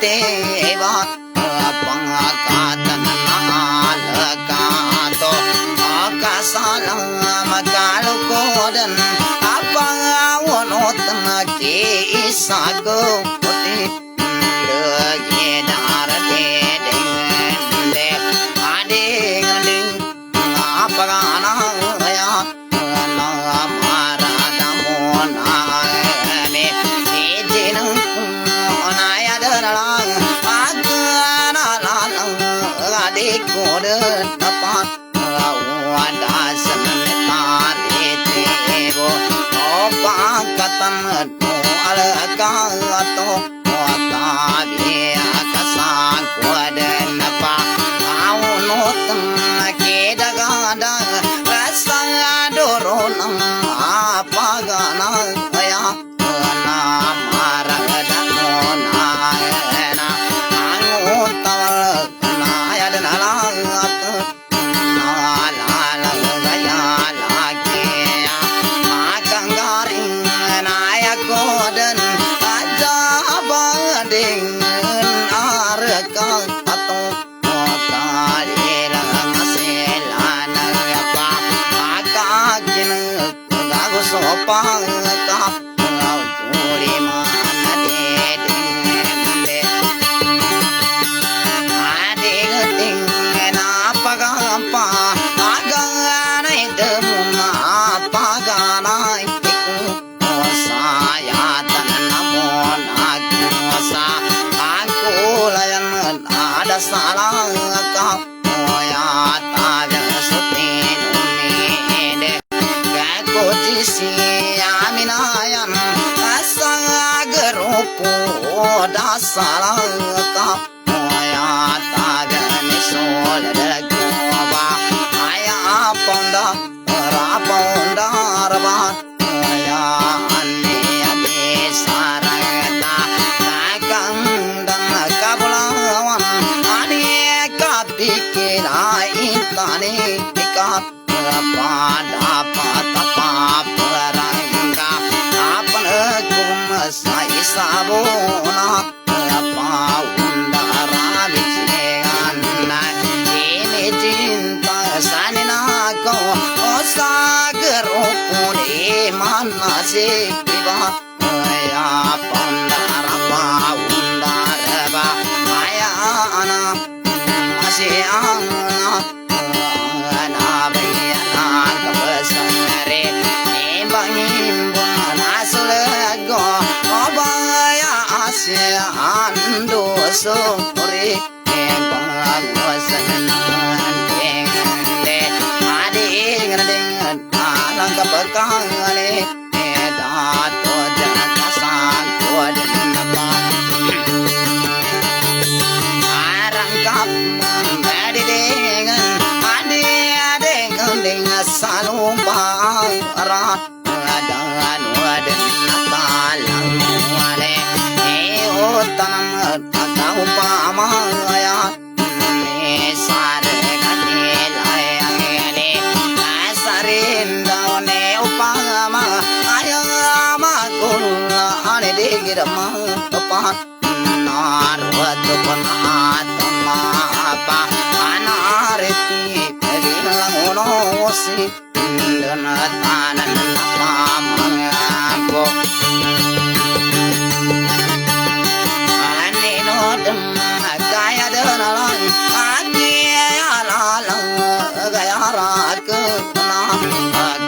te va panga ka tan na la ka to ka sala magalu ko dan apa wono tan ke isago poti le dar de de ade nganding apa na ya na mara da mona me jenu na ya da la agana la ade ko de pa wa da san ta re te bo opa katan to al ka to ta bi ka sa ko de na pa au no tan ke da ga da rasa do ro na apa ga na ya na mara da no na na angu ta na ya da na la sopa kap juri mana de ade ting na paga pa aga nai de muna paga nai ku saya tan namo na ku sa aku layan ada salah kap ya ta sutin mi si aminayan asagarupo dasara ka ya tagani sol dagwa aya ponda raponda raba ya anne ade sarata kandang kabulawan ani kapikira itane ikap pada patapa perangga apane kum sai sabona apa undara bijengan ini cinta sanina ko osagero pune mana se viva ya pandara pa undara ba aya ana masih ana ando sore pangwasan de ade ngadeng alang kapakangale dato jana sang koden pa arang kap ade dengan ade ade ngadeng salumba rat adan waden talang wale tanam atau pamaya me sare kane layane asarin daune upama ayama guna ane digirama topan narwatu panatama apa anareti pedilangono si dana tanan pamangko gaya danalan agi alalang gaya rak na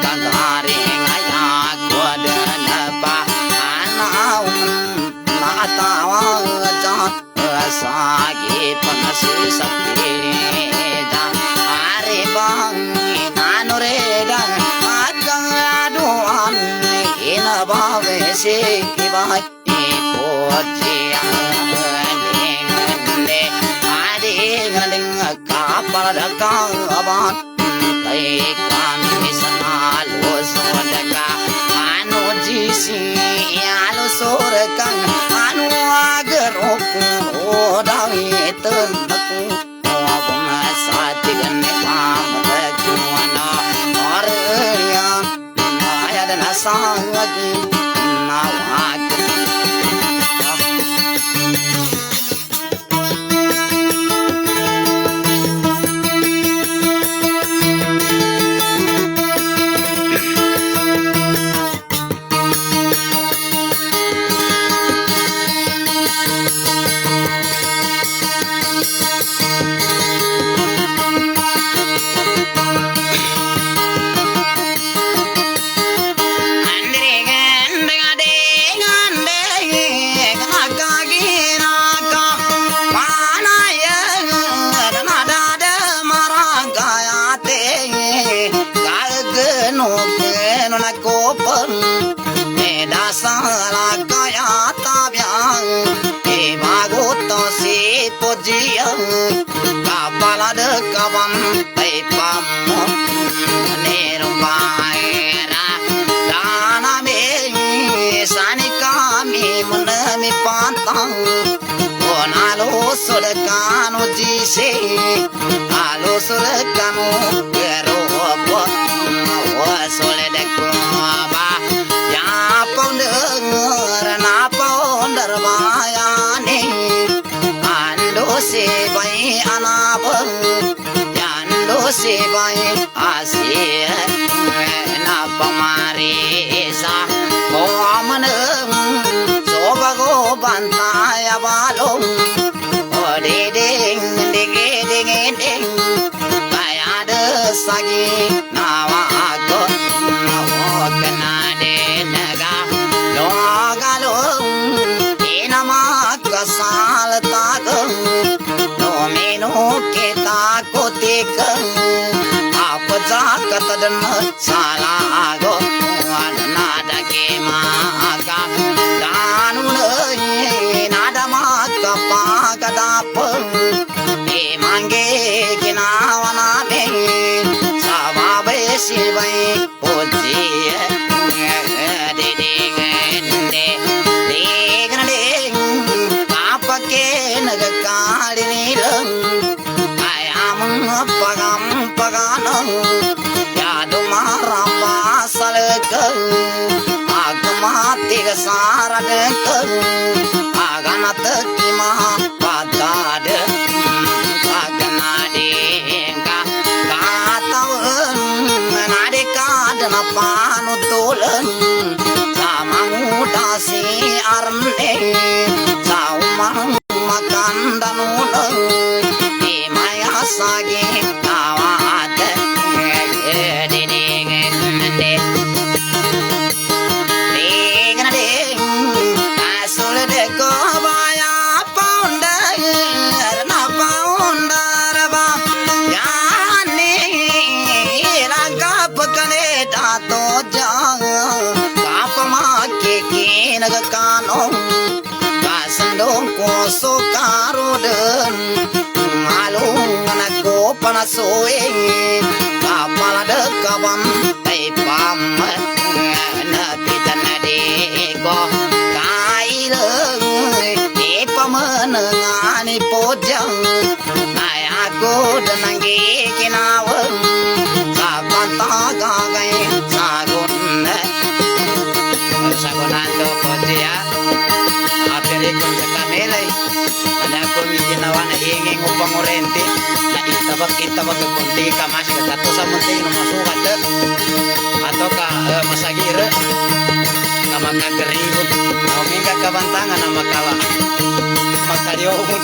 kagari ngaya kodana pa anaum matawa jat sagi panasi sakti da are bang nanore da agang aduan ina bave se kibai pojiya pada kawan taikan misal usodaka anu jisi anu sorekan anu ageroku odawi tenku abuna satigan pamreku ana orya aya dan asagi nawaku tang Onalo sodekanu jise Alo sodekanu gerobo Wasoledeku ba Ya ponder na ponder bayane Ando se bai anaba Yando se bai asie Na pamarisa Komanam Sobago bantaya balong Ode ding ding ding ding Kaya de sagi nawa ako Nawakana de naga Logalong Inama kasal tagong Nomino kita kotikang Apa jakat dan salago Nada kemaka Danunay nada maka pagadapang Imangge ginawa namin Sababe sibay puji Diding ding ding Kapake nagkalinilang Ayamang pagam-paganang Yado maramba salakang Agmati saradekang Aganataki mahapadade Kaganadeka Katawan Nadekadana panutulan Samangudasi arne Saumang makandanunan Imaya sagi kawate Didingende Asulideko baya pounder Na pounder ba Yani Ragapakane dato jang Kapamaki kinagakano Kasandong koso karoden Malung anako panasuing Kapala dekabam Taipam Napitan nadiko Kaileng Ipamenengani pojang Ayako denanggi kinawang Sakantagagay Sagun Sagunando pojya Apirikon sa kamilay Panakon ginawa na hinging upang orente Na itabag kunti ka masih katato sa munting na masukat Ato ka masagira Na makagarigon Na uming kakabantangan na makaryohon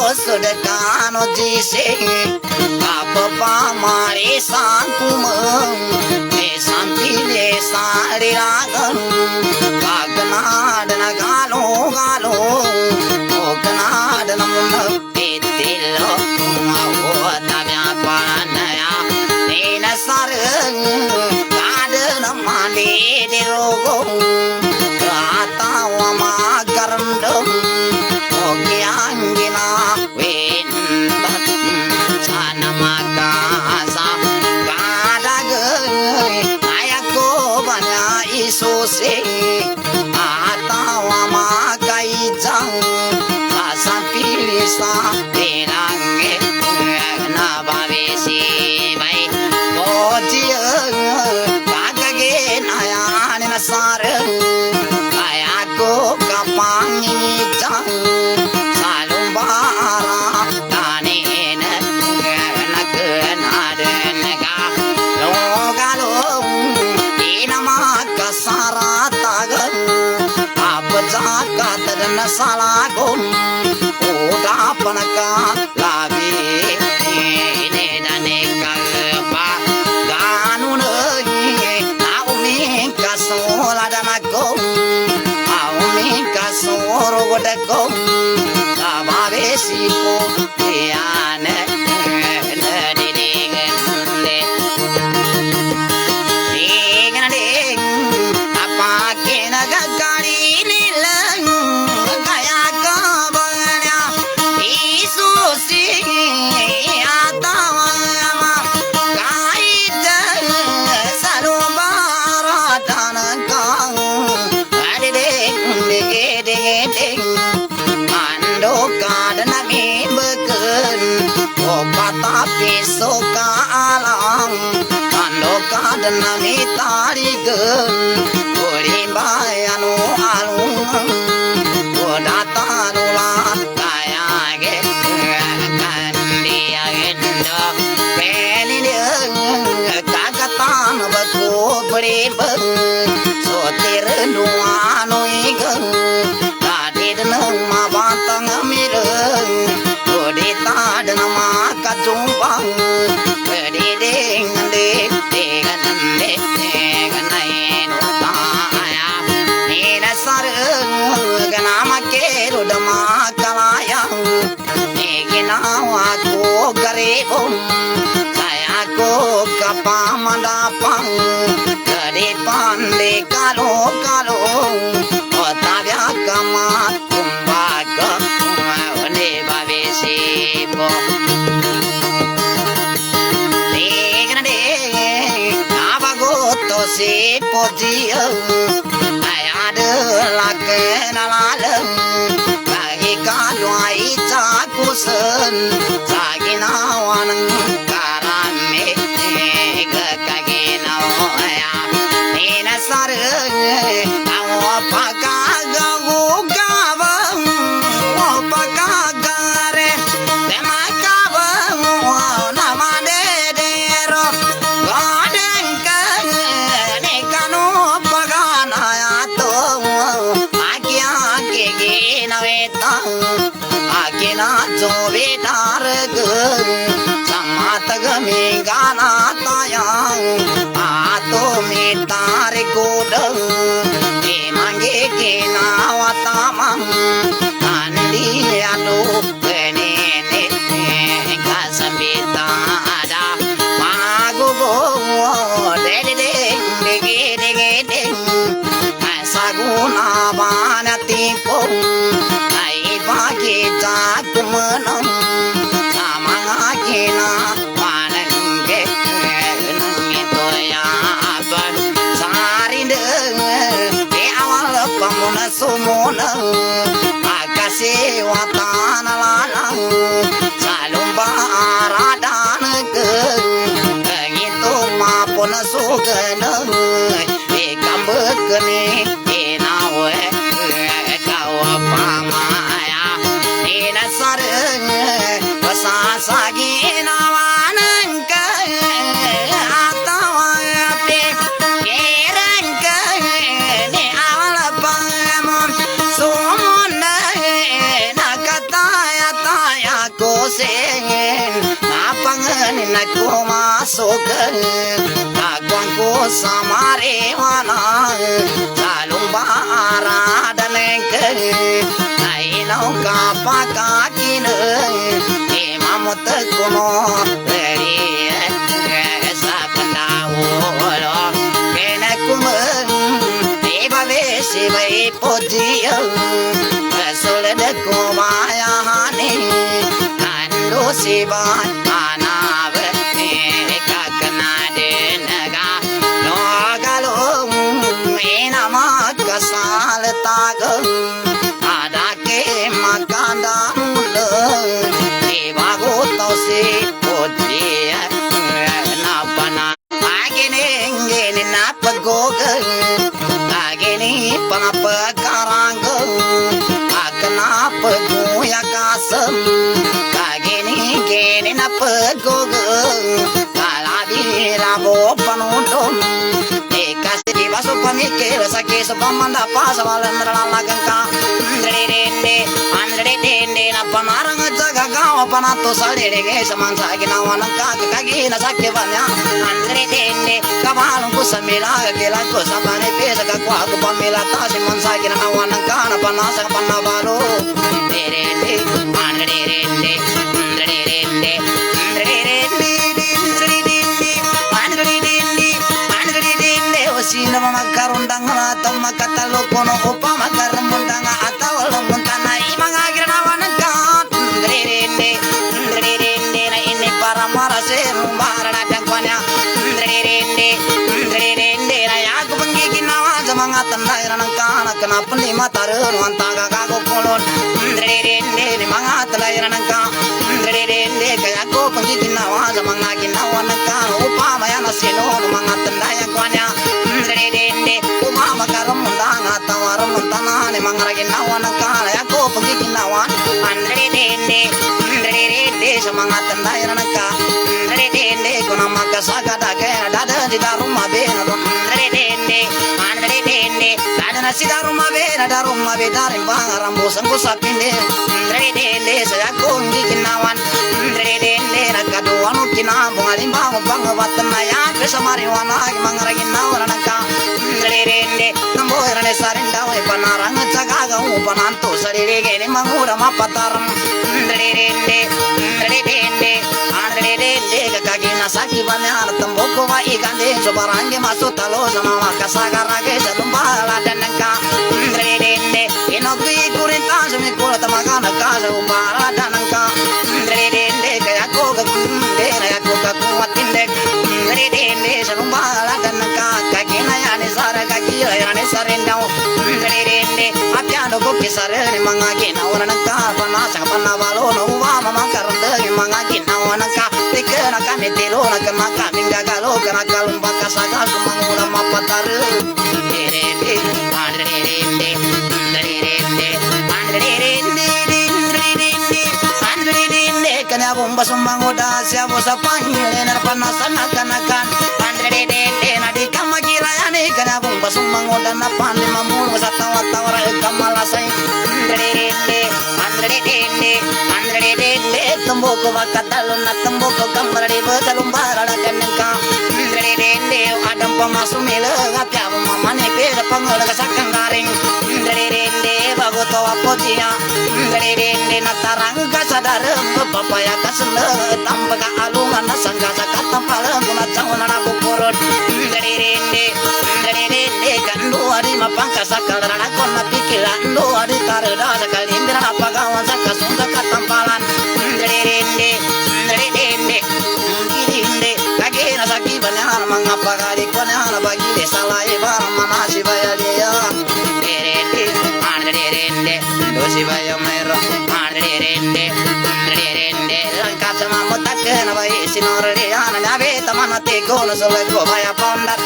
Sudekano jise Apa pamari sangkumeng Sampile sariragan Kaganada galo Kaganada munapitilo Awotabya panaya Nina sareng Kada namani dirogong Katawa magarandam Ogiangina Wintat Sana magasa Kadagay Ayako banya isose Atawa magaijang Kasampilisa Tinangit Nababisi Bay Kojiyang Kagagin Ayan Nasarang Ayako kapangijang Salumbara Tanin Naganaden Logalong Inamakasaratagan Apajakat Nasalagong Udapanaka Labi Nedanekagpa Ganunay Nauming Kasoladanagon Aumika soro godako Abavesiko Diane Soka alam Kandoka denami tarigen Urimbayanu alung Udata nulat kaya get Kandia gendo Keni deng Kakatan beku beribeng Sotir duanu igeng Tadi deneng mabantang mireng Udita deneng kacumpang Kediding ndik Dengan ndik Dengan nain utaya Nina sareng Ganama keru dama kalayang Nigina waku garibum Saya ku kapamandapang Kedipan di kalu-kalu Otavya kamat kumbaga Wani babisipo Si podia ayade laken alalem kahi kalwai cakusen sagina waneng karame kagina ya nina sareng awo pakaga gugawang opakagare temakawang namade dero Jove darg samatag me gana tayang ato me tar godang e mange ke nawatamam andi anu ne ne kasambita ada mago bo de de saguna banati pom Pagi jakumenam sama kina panengge nengitoya ban sarinde di awal pamuna sumuna akase watana lalang salumba aradan ke ngito mapun sugana ikambekene inawe kawapama sareng pasasagina waneng ke atawape kereng ke ni awal pamon sumuna nakataya taya kosen napangen naku masuk agwangku samare wana salumba aradan ke Nau kapakakine imamut kuno beri sapandawo kene kumeng iba vesi vai podia sole de kumaya hani ando siba anave kakanade naga no galum inama kasal tagum Makanda mula Ibago tau si Podia Napana Agini napagoga Agini panapakaranga Akanapa guya kasam Agini napagoga Kaladi rabo panudom Kasi di baso pamikir Saki supamanda pasawalan Ralagangka Andre dende na panarang jaga gawa panato salirenge samansa ginawa ng kakagina sa kibanya andre dende kabalong ko sa mila kailan ko sa panipesa kakwa ko pamila tasi mansa ginawa ng kana panasa panabalo dende andre dende andre dende sino magkarundang atau makatalo kono upa makarundang atau lemuntana imanga giranawa nangkat rende na ini para marase rumbara na dangkanya rende na yaku penggigin nawa jamanga tandai nangkana kenapa ni matarun wantaga kago kolon rende ni manga talai nangka rende kaya ko penggigin nawa jamanga ginawa nangkana upa mayana sino manga tandai kwanya dende umama karam mundanga tawaram muntana ne mangaragin nawan kala yako pagigin nawan andre dende semangat tandai ranaka andre dende kuna makasaga dagena dada di darumma bena andre dende dada nasi darumma be darim bangaram bosan ko sapinde andre dende saya ko ngigin nawan andre dende nakado anu kina bungalim bang watna ya kesamari wana mangaragin nawan ranaka rende namboirane sarinda we panarang cagaga upananto sarirege ne mangura mapataram rende kakagina saki banyar tamboko wa igande sobarange masutalo sama makasagarage salumbala danaka rende inogri kurinta sumi kurata magana kaza umbala danaka rende kayako gakunde kayako gakuatinde rende salumbala danaka kagina yani sara kagira yani sarendau rende apiano ko kisare mangagina wanaka panasa panavalo no wa mama karunda mangagina wanaka tikena kametelo nakamaka mingagalo kana kalumba kasaka kumangula mapataru rende kana bomba sumbangoda siabo sapanye na panasana kanakan rende nadi kamakira yani kana bomba sumbangoda na panne mamul satawa tawara kamalasai andre tamboko bakatalo na tamboko kambarade batalumbara kananka rende adam pamasumela gapya mamane pera pangala sakanggaring rende bagoto apotia rende nataranga sadar papaya kasna tambaga alungan sangga sakatampala guna cawana bukurut rende kandu ari mapangka sakalana konna pikiran do ari tarada sakalimbira apagawan sakasunda katampalan rende kagena saki banana mangapagari kona bagi desalai bar manasi bayaliya rende dosi bayamero rende langkap sama mutakena bayi sinore ana nabe tamanate kono sole ko baya pondar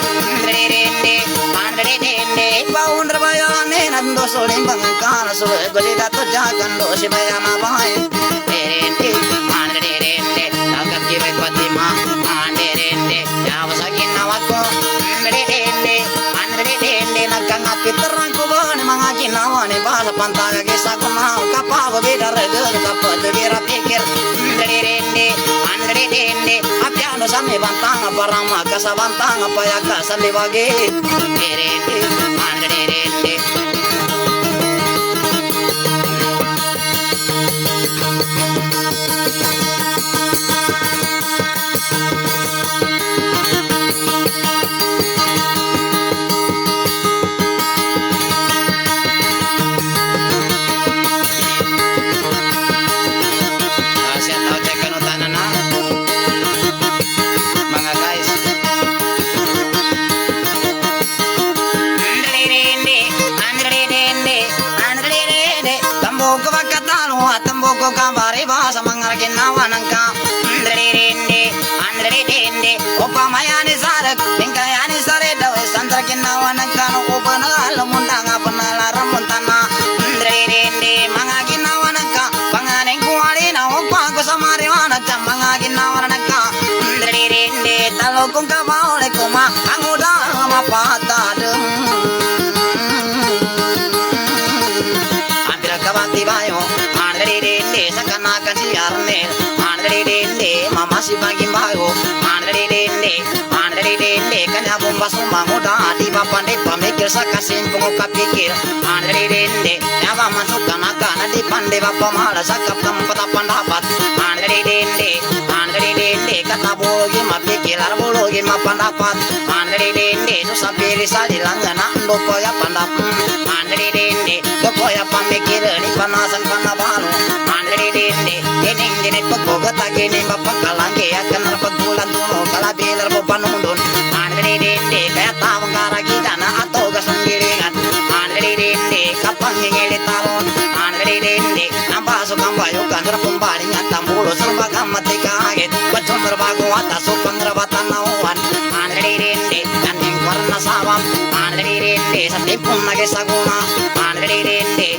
rende paundra bayane nando sole bangkana sole goli dato jagan dosi bayana bayi rende agak kiwe patima rende yawasakin nawako rende nakangati terangku bane mangaki nawane basa pantaga kisa kunau kapava beda regel kapade bira pikir rende apiano same bantanga parama kasa bantanga payaka sande bage rende tamboko kabare basa mangarake nawananka rende opa mayani sarak tingkayani sare dawe santrake nawananka no opana alamundanga panala ramuntana rende mangaki nawananka panganen kuali na opa ko samare wanaka mangaki nawananka rende talokung kabaole koma anguda mapatadum ambira kabati bayo rende sakana kasi arne Sumangkuda di papande pamikir sakasimpung kapikir andre dende nyawa masuk kana di pande bapa malas sakap tempat pendapat andre dende kata bologi mapikir bologi mapandapat andre dende susah pilih salilangana ndo koya pandap andre dende do koya pamikir ni panasan panabalu andre dende dening dene pagboga gini bapa kalangge akan pagbulan tuno kalabilar bo panundon andre dende kaya tawang karagidana atau gasanggilingan andre dende kapang ngeli talon andre dende nambah sukang bayo kantor pembalingan tambulo serba gamati kaget bacon berbagu atas supang rebatan nawan andre dende kandeng warna sawam andre dende santipun nage saguna andre dende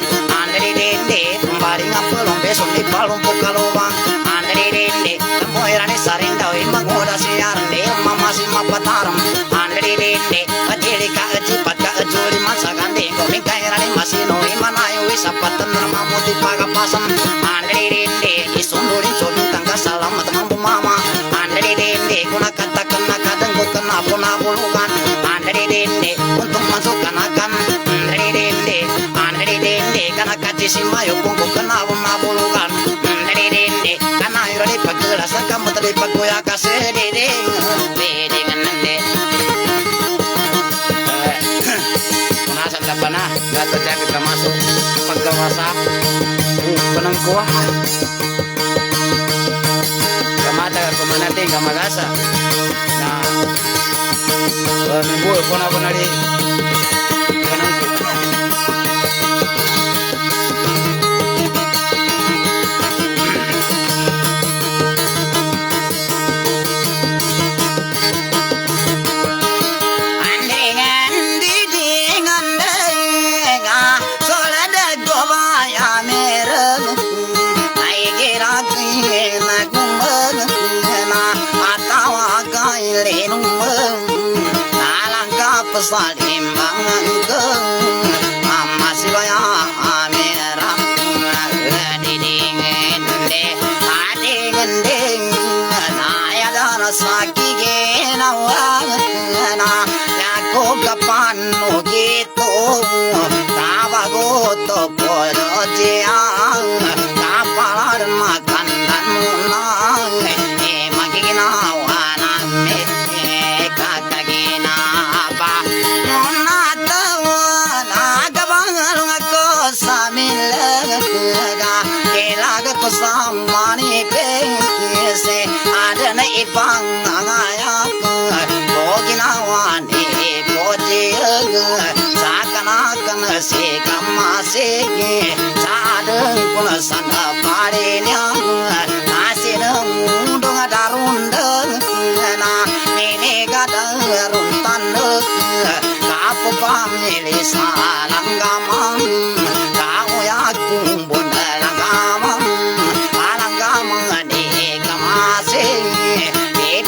pembalingan pelong besok di palung pukalubang andre dende temoirane sarindau magoda siaran de mama si mapataram andre dende ajili ka ajipat ka ajuli masa gandeng ko mingkairane masino imanayo wisapatan ramamu di pagapasam andre dende isundulin sodung tangga salamat mampu mama andre dende kuna katakan nakadeng ko kena puna bulukan andre dende untuk masuk kanakan andre dende kana kaji simayo pungku kena puna bulukan andre dende kana irani pagela sakam tadi pagoya kasedeng bedingan nende masa tapana gato jak kita masuk pagawasa penangkuah kamata komanate kamagasa nah minggu pona di penangku salimbangan ke mama siwaya amera didingin de adingin ding naya dana sakige na wana yako kapan gitu tabago to podo dia kapalar makan dan munang magigina wana me kakagina samani pengise adana ipang angaya bogina wani poji sakana kana se kamase sadeng puna sanda parenya asina mundung darundeng na nene gadarun tanduk kapu pamili salanggamam kau yakum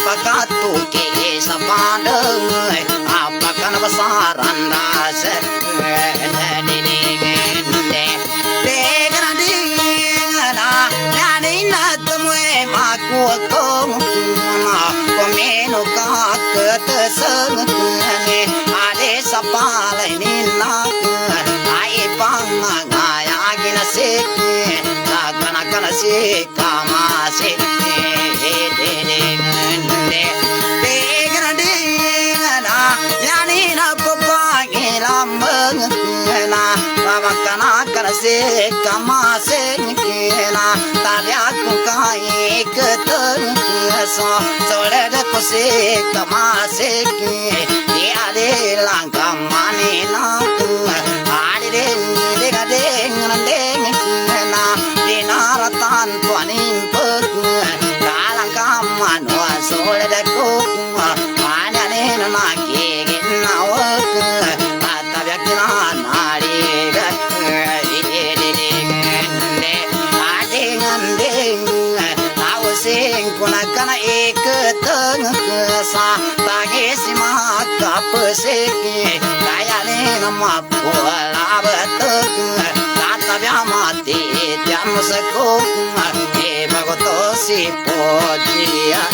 pakatu ke sapandeng apakan besaran rasa komenu kaketeseng ade sapalai nina ai pangaya gina sik kana sik kamase kana se kamase kena taliaku kai keter so sole de kose kamase ke dia de langkam mane na tu ade de gade ngande na dinaratan tuanin pek kalangkam manwa sole de ko mana ne na ke ginawak atabyakina nari kuna kana eketeng sa tagesi maka peseke kaya ne nama pola betek kata biamati tiam seko e bagoto si podia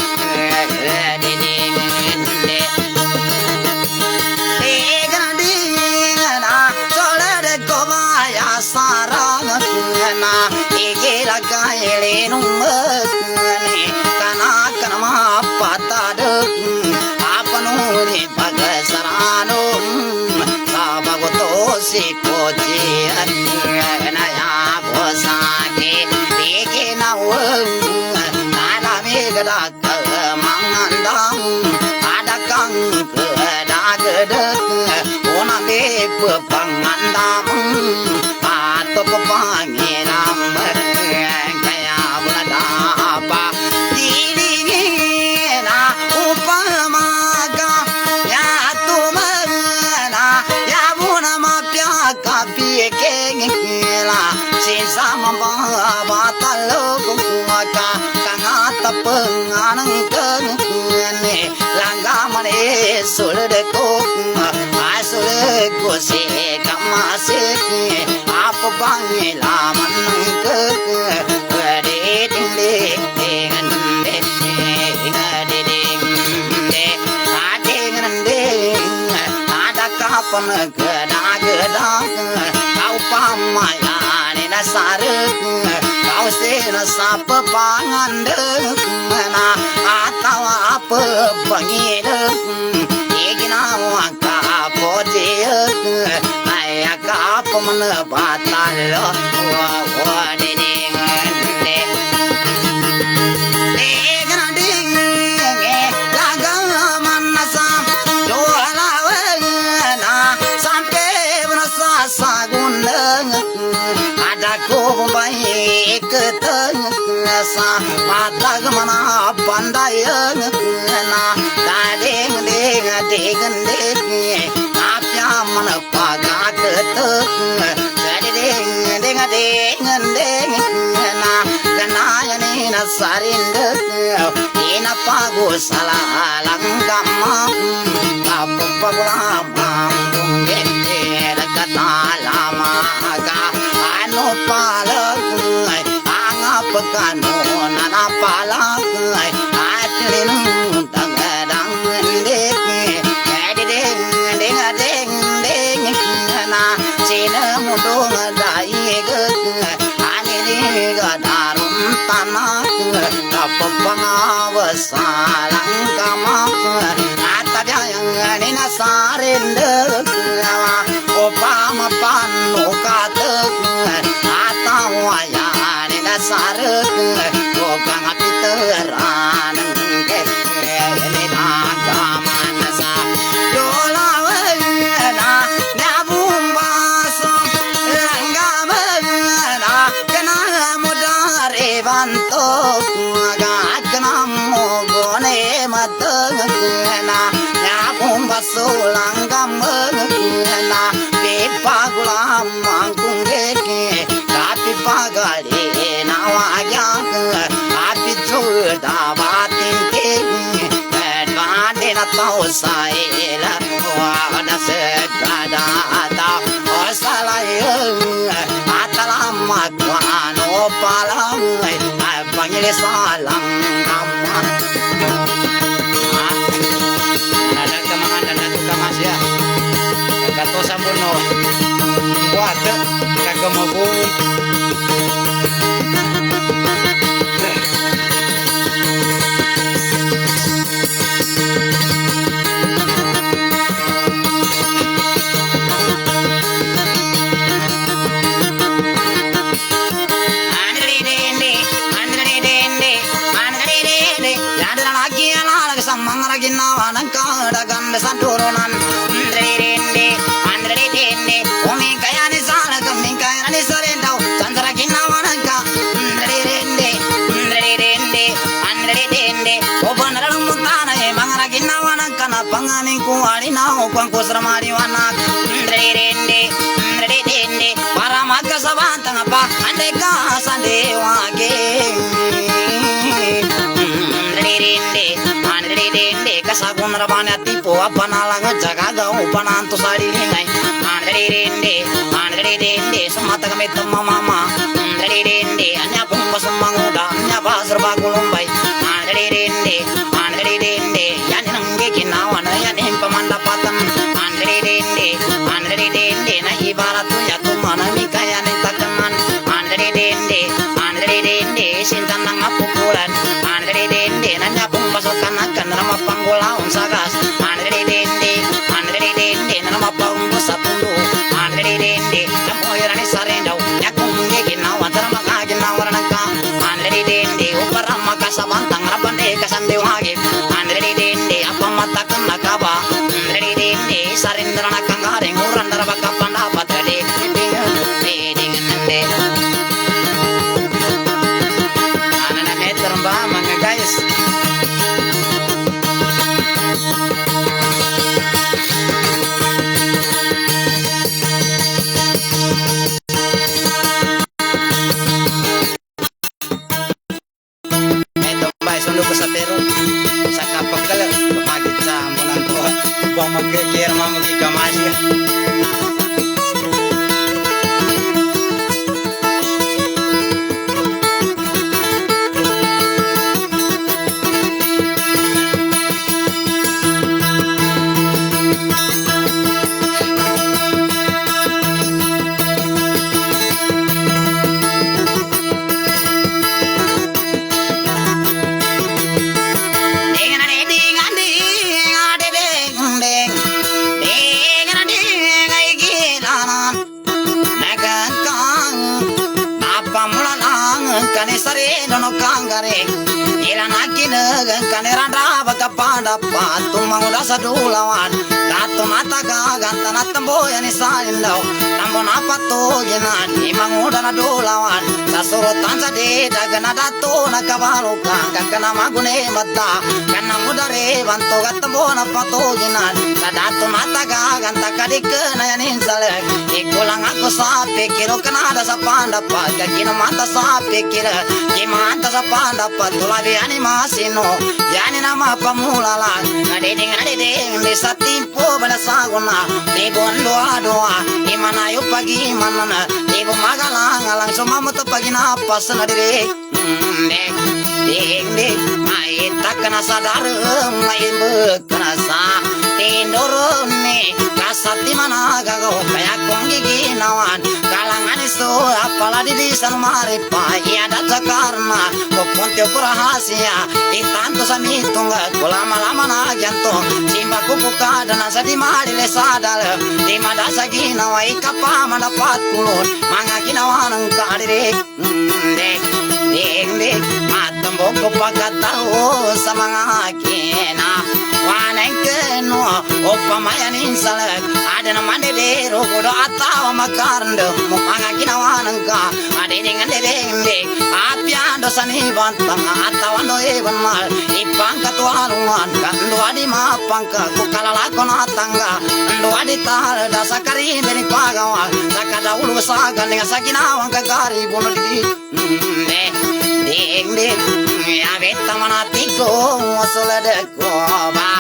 penganang kene langgamane suledeko asuleku se kamasik apa pangelaman ke gede ding ding ding gede ding ding ading ding ada kapan gedang kau pamayane nasarek kau sena sapa pangandek na atau apa pangidek igina waka pojek ayah kapa menebatal wa ding ding ding laga manasa dola wena sampai berasa saguneng ada ko baik ketengasa mata gemana pandai na dadeng ding ding ding apya mana paga ketek jadi ding ding ding ding na ganaya ni na sarindek ina pago salah langgama kapu pagulama lama ga ano palak angapakano nana palak atlin tangadang dek ding ding ding ding na sina mudong dai ge ani ga darum tanak kapapangawasalang kamak atadya yang ni nasarendek opama panu katek atau ayane nasarek kokang apiteran kene nagaman sa dola wena nabumbasa langamena kena mudare banto gakna mogone matena nabumbaso langamena pagulam mangkung geke tapi pagale nawaya api joda batin ke bade na tau saela wada segada ta osalaya atalama kwano palang pangile salang kamat ada kemangan dan kamasya kato sambono wada kagamago Mangaraginnawanan kada ganda santurunan rende andre dende omi kayani sala kami kayani sarendau sandraginnawanan ka rende andre dende obanarang mutana e mangaraginnawanan kana panganing kuali na upang kusramari wanak rende dende para matka sabantang apa andeka sande wage kasagun rabana tipo apanalang jagaga upananto saringai andre dende semata kami mama andre dende anya pumba semanguda anya basar bagulumbai andre dende yan nangge kinawan yan pamandapatan andre dende na ibaratu yatu mana mikaya ni takaman andre dende sintan nang apukulan andre dende nanya pumba sokanakan nama panggulaun sagas andre dende nama panggo sapundu andre dende namoyarani sarendau yakung ge kinawan kane sare dono kangare ila nakine kane randra baka pada patu manguda sadulawan datu mata ganta natambo yani salindo tambo napato genan manguda na dulawan sasurutan sade dagana datu nakabaluka kakana magune matta kana mudare banto gatambo napato genan datu mata ganta kadikena yani sale ikulang aku sape kiro kanada sa panda pa kakina mata sape kira kimanta sa panda pa tulabi ani masino yani nama pamulala nadeding desa timpo bala saguna debo doa imana yo pagi manana debo magalang alang somamoto pagi napas nadire ding mai takana sadar mai bekana sa tindorone kasati mana gago kaya kongi ginawan kalangan iso apalagi di salmare pa ya data karma koponte rahasia itanto samitunga lama na janto simba kupuka dana sadi mari le sadal di madasa gina wa ikapa mana patulun manga gina wanang kadire ding matambo kopakatao samanga kena wanang keno opamayanin salak adana mande de rogodo atawa makarndo manga gina wanang ka ading apiando sani bantang atawando evan mal ipangka tualuan kando adi mapangka kukalala kona tangga kando adi tal dasakari beni pagawa sakada ulu saga dengan sakinawang kagari bono di ding ya beta manatiko solade koba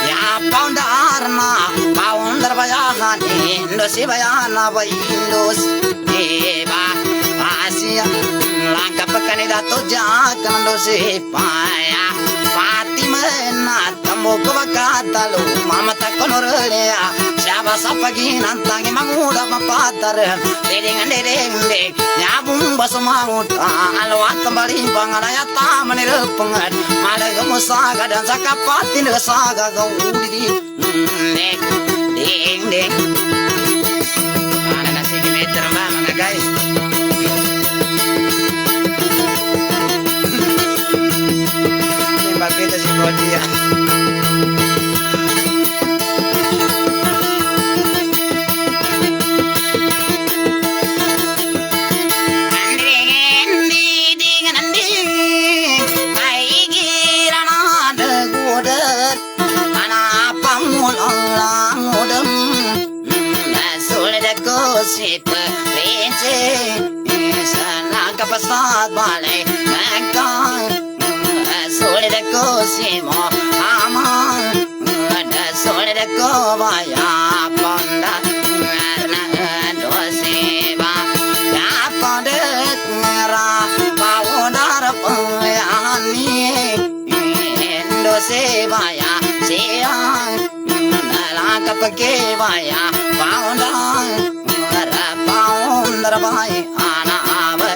ya paundarna paundar bayahan indosi bayana ba indos eba asia langka pekani dato jakan dosi paya Fatima na tambo ko bakatalo mama takonorea siapa sapagi nantangi manguda mapatar dedeng nyabung basumauta alwa kembali bangaraya tamane repengat madaga musaga dan sakapatin saga gaudi ding ana nasi meter mama guys kita si Bodia Pasad balai mangkang sole de cosimo aman ada sole de kobaya panda na dosiba ya pande mera pawodar payani dosiba ya siang nala kapke baya pawodar mera pawodar bai ana aba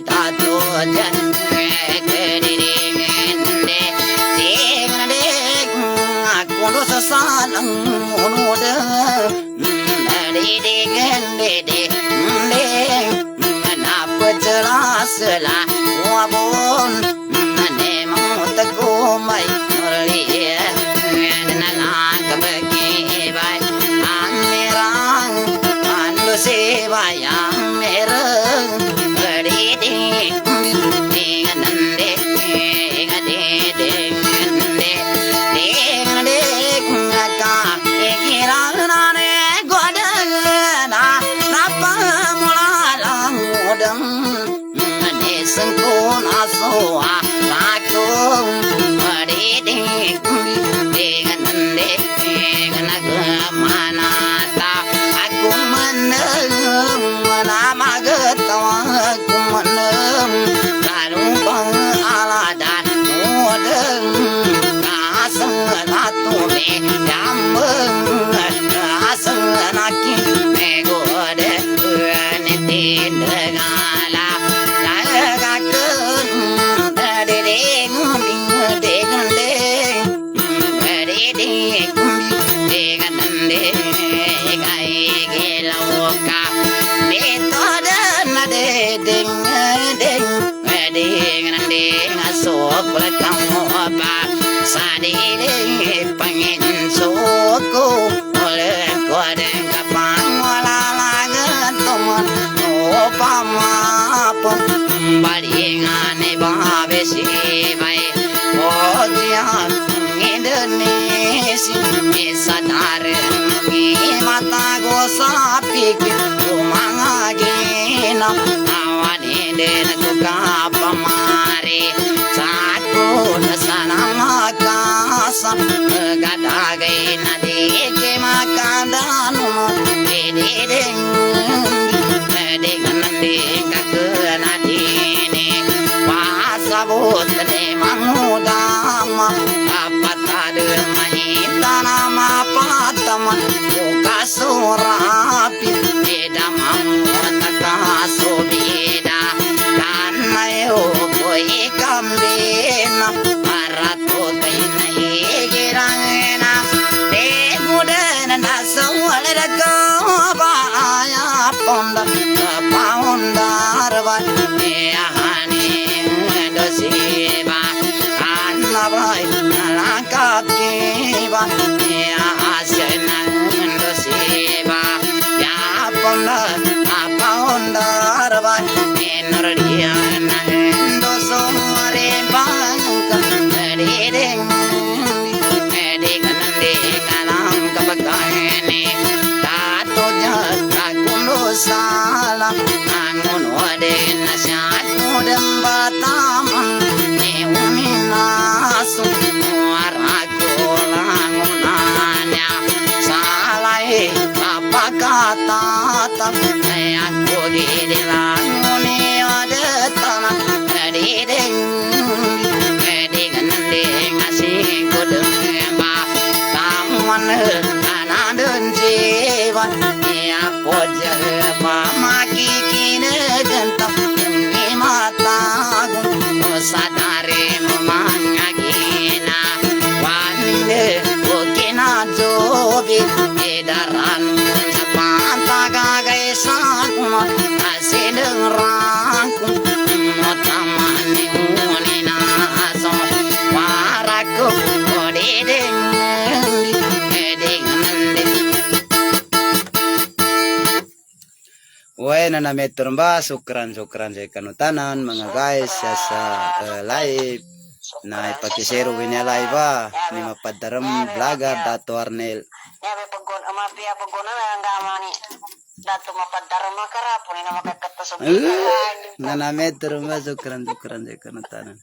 tato jan aku dosa salang unuda kenapa jelas lah wabon memang teguh mai nolia nalang kebeki bai amirang ando sebayang mereng kai gilau ka dito na ding ding ding ding asok kamu ba sa ding pangin suku oleh ko ding kapang wala lagan tumon pamapon balingan babe si bai ojian Indonesia sadar mata go sapik rumangagina awan den ku kapamari sakun sana makasa gadagai nadi ke makadanu diding dengan kakena dini pasabut de mangudama apatade mahita nama patama kasurapi beda mamata kasubida karena yo boy kambina marato kaina higirangena de mudana nasawal rakabaya ponda paundar ahani dosiba anabai nalakakiba asena dosiba ya ponda paundar energia dosore bangka dedeng degang kapakane tato jaga kundo sala angun waden nasyat mudam bataman neuminasu waraku langunanya salai apa kata tak aku di languni ada tanah dedeng degang asing kudemba taman anadan jiwa ya poja pamaki kine gentap ni mata sadare mangagina wande okina jobi edaran sapanta gagai sakma asideng rangku motamani unina aso waraku odedeng Bueno na metromba sukran saya kanutanan mga guys sa live na ipakisero winya live ni mapadaram vlogger Dato Arnel. Yabe paggon amapia paggon na ngamani Dato mapadaram makarapo ni na makakatasog. Na metromba sukran saya kanutanan.